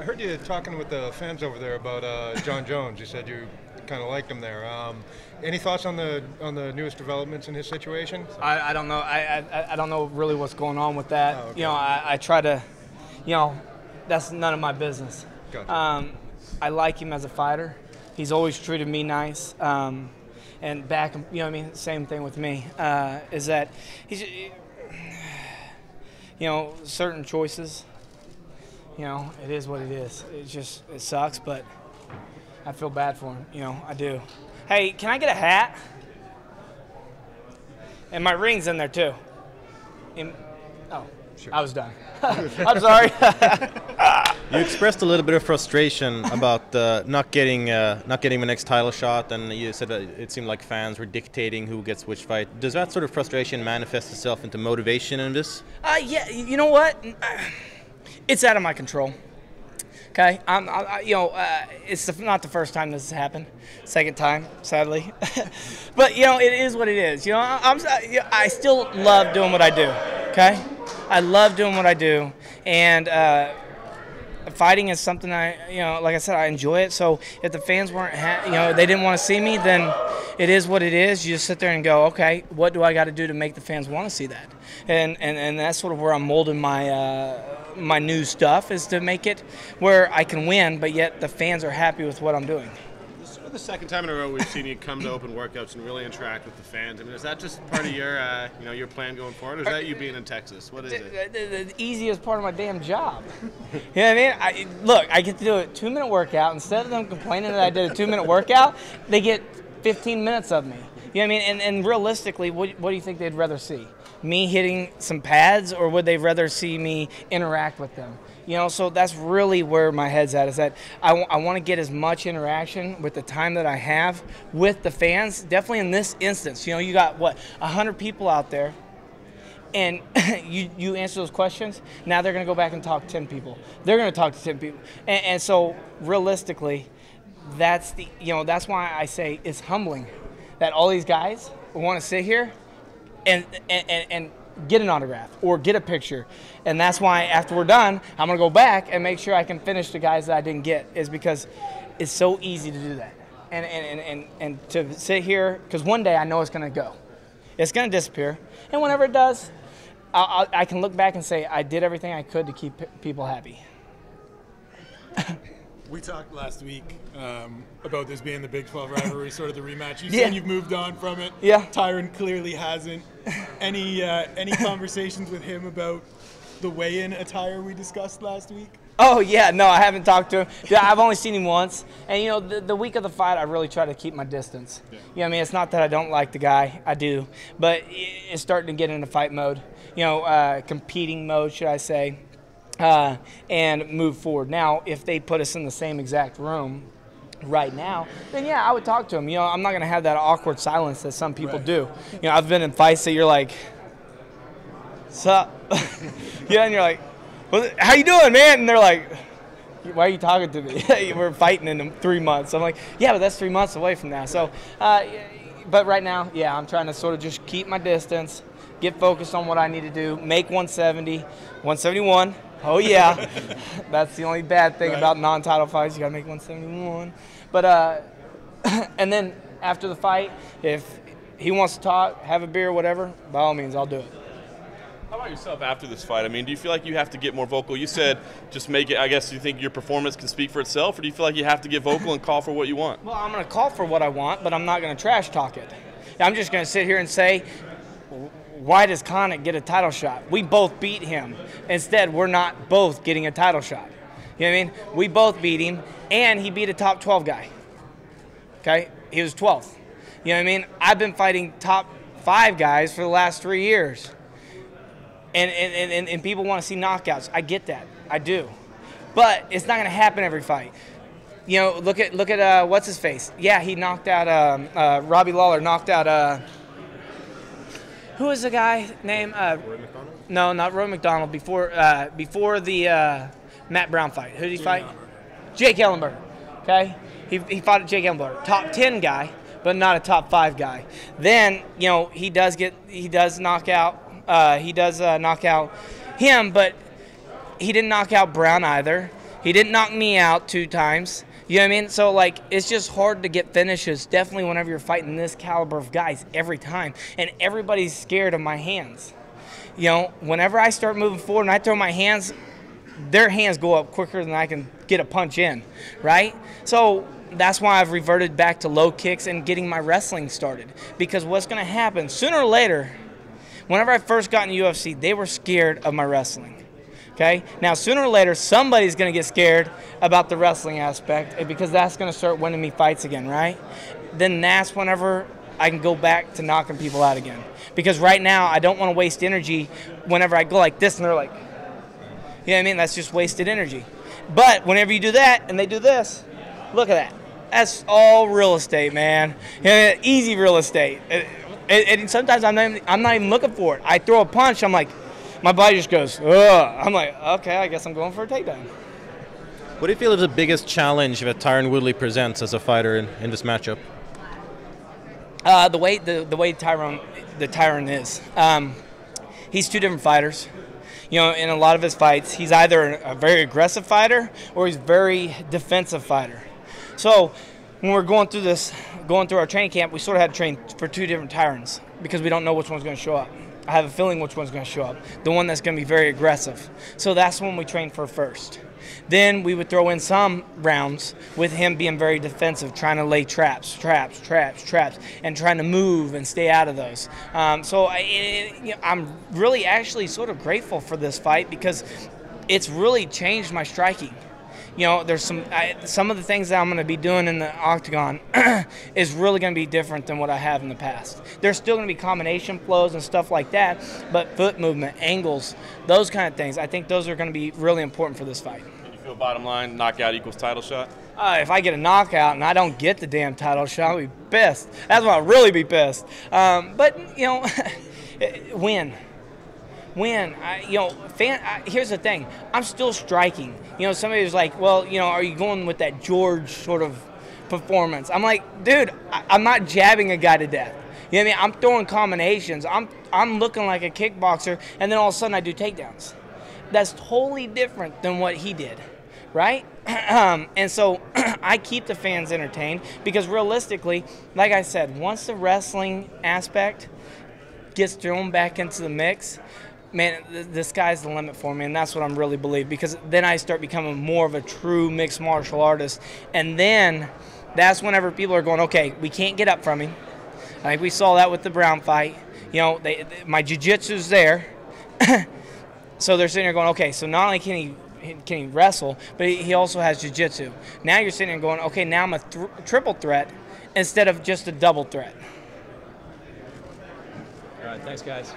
I heard you talking with the fans over there about Jon Jones. You said you kind of liked him there. Any thoughts on the newest developments in his situation? I don't know. I don't know really what's going on with that. Oh, okay. You know, I try to, you know, that's none of my business. Gotcha. I like him as a fighter. He's always treated me nice. And back, you know what I mean? Same thing with me. Is that he's, you know, certain choices, you know, it is what it is. It sucks, but I feel bad for him. You know, I do. Hey, can I get a hat? And my ring's in there too. Oh, sure. I was done. I'm sorry. You expressed a little bit of frustration about not getting the next title shot, and you said that it seemed like fans were dictating who gets which fight. Does that sort of frustration manifest itself into motivation in this? Yeah, you know what? It's out of my control. Okay, you know, it's not the first time this has happened. Second time, sadly. But you know, it is what it is. You know, I still love doing what I do. Okay, I love doing what I do, and fighting is something you know, like I said, I enjoy it. So if the fans weren't, you know, they didn't want to see me, then it is what it is. You just sit there and go, okay, what do I got to do to make the fans want to see that? And that's sort of where I'm molding my new stuff, is to make it where I can win, but yet the fans are happy with what I'm doing. This is sort of the second time in a row we've seen you come to open workouts and really interact with the fans. I mean, is that just part of your, you know, your plan going forward, or is that you being in Texas? What is it? The easiest part of my damn job. You know what I mean? Look, I get to do a 2-minute workout. Instead of them complaining that I did a 2-minute workout, they get 15 minutes of me. You know what I mean? And realistically, what do you think they'd rather see? Me hitting some pads, or would they rather see me interact with them? You know, so that's really where my head's at, is that I want to get as much interaction with the time that I have with the fans. Definitely in this instance, you know, you got, what, 100 people out there, and you answer those questions. Now they're going to go back and talk to 10 people. They're going to talk to 10 people. And so realistically, that's you know, that's why I say it's humbling that all these guys want to sit here and get an autograph or get a picture. And that's why after we're done, I'm going to go back and make sure I can finish the guys that I didn't get, is because it's so easy to do that. And to sit here, because one day I know it's going to go. It's going to disappear. And whenever it does, I can look back and say I did everything I could to keep people happy. We talked last week about this being the Big 12 rivalry, sort of the rematch. You said you've moved on from it. Yeah. Tyron clearly hasn't. Any conversations with him about the weigh-in attire we discussed last week? Oh, yeah. No, I haven't talked to him. I've only seen him once. And, you know, the week of the fight, I really try to keep my distance. Yeah. You know what I mean? It's not that I don't like the guy. I do. But it's starting to get into fight mode. You know, competing mode, should I say. And move forward. Now, if they put us in the same exact room right now, then yeah, I would talk to them. You know, I'm not going to have that awkward silence that some people do. You know, I've been in fights that you're like, sup? Yeah, and you're like, well, how you doing, man? And they're like, why are you talking to me? We're fighting in 3 months. I'm like, yeah, but that's 3 months away from now. So, but right now, yeah, I'm trying to sort of just keep my distance, get focused on what I need to do, make 170, 171. Oh, yeah. That's the only bad thing about non-title fights. You got to make 171. But, and then after the fight, if he wants to talk, have a beer, whatever, by all means, I'll do it. How about yourself after this fight? I mean, do you feel like you have to get more vocal? You said just make it, I guess you think your performance can speak for itself, or do you feel like you have to get vocal and call for what you want? Well, I'm going to call for what I want, but I'm not going to trash talk it. I'm just going to sit here and say, why does Connick get a title shot? We both beat him. Instead, we're not both getting a title shot. You know what I mean? We both beat him, and he beat a top 12 guy. Okay? He was 12th. You know what I mean? I've been fighting top 5 guys for the last 3 years. And people want to see knockouts. I get that. I do. But it's not going to happen every fight. You know, look at what's his face? Yeah, he knocked out Robbie Lawler knocked out who was the guy named Roy McDonald? No, not Roy McDonald. Before the Matt Brown fight. Who did he fight? Jake Ellenberger. Okay, he fought Jake Ellenberger, top 10 guy, but not a top 5 guy. Then you know he does knock out him, but he didn't knock out Brown either. He didn't knock me out 2 times. You know what I mean? So, like, it's just hard to get finishes, definitely whenever you're fighting this caliber of guys every time. And everybody's scared of my hands. You know, whenever I start moving forward and I throw my hands, their hands go up quicker than I can get a punch in, right? So that's why I've reverted back to low kicks and getting my wrestling started. Because what's going to happen, sooner or later, whenever I first got in UFC, they were scared of my wrestling. Okay? Now, sooner or later, somebody's going to get scared about the wrestling aspect because that's going to start winning me fights again, right? Then that's whenever I can go back to knocking people out again. Because right now, I don't want to waste energy whenever I go like this and they're like, you know what I mean? That's just wasted energy. But whenever you do that and they do this, look at that. That's all real estate, man. Yeah, easy real estate. And sometimes I'm not even looking for it. I throw a punch, I'm like, my body just goes, ugh. I'm like, okay, I guess I'm going for a takedown. What do you feel is the biggest challenge that Tyron Woodley presents as a fighter in this matchup? The way Tyron is. He's 2 different fighters. You know, in a lot of his fights, he's either a very aggressive fighter or he's a very defensive fighter. So when we're going through our training camp, we sort of had to train for 2 different Tyrons because we don't know which one's going to show up. I have a feeling which one's going to show up, the one that's going to be very aggressive. So that's when we train for first. Then we would throw in some rounds with him being very defensive, trying to lay traps, and trying to move and stay out of those. So I'm really actually sort of grateful for this fight because it's really changed my striking. You know, there's some of the things that I'm going to be doing in the octagon is really going to be different than what I have in the past. There's still going to be combination flows and stuff like that, but foot movement, angles, those kind of things, I think those are going to be really important for this fight. You feel bottom line, knockout equals title shot? If I get a knockout and I don't get the damn title shot, I'll be pissed. That's when I'll really be pissed. But, you know, win. Here's the thing. I'm still striking. You know, somebody was like, well, you know, are you going with that George sort of performance? I'm like, dude, I'm not jabbing a guy to death. You know what I mean? I'm throwing combinations. I'm looking like a kickboxer, and then all of a sudden I do takedowns. That's totally different than what he did, right? And so I keep the fans entertained because realistically, like I said, once the wrestling aspect gets thrown back into the mix, man, the sky's the limit for me, and that's what I'm really believe because then I start becoming more of a true mixed martial artist, and then that's whenever people are going, okay, we can't get up from him. I think we saw that with the Brown fight. You know, my jiu-jitsu's there, so they're sitting there going, okay, so not only can he wrestle, but he also has jiu-jitsu. Now you're sitting there going, okay, now I'm a triple threat instead of just a double threat. All right, thanks, guys.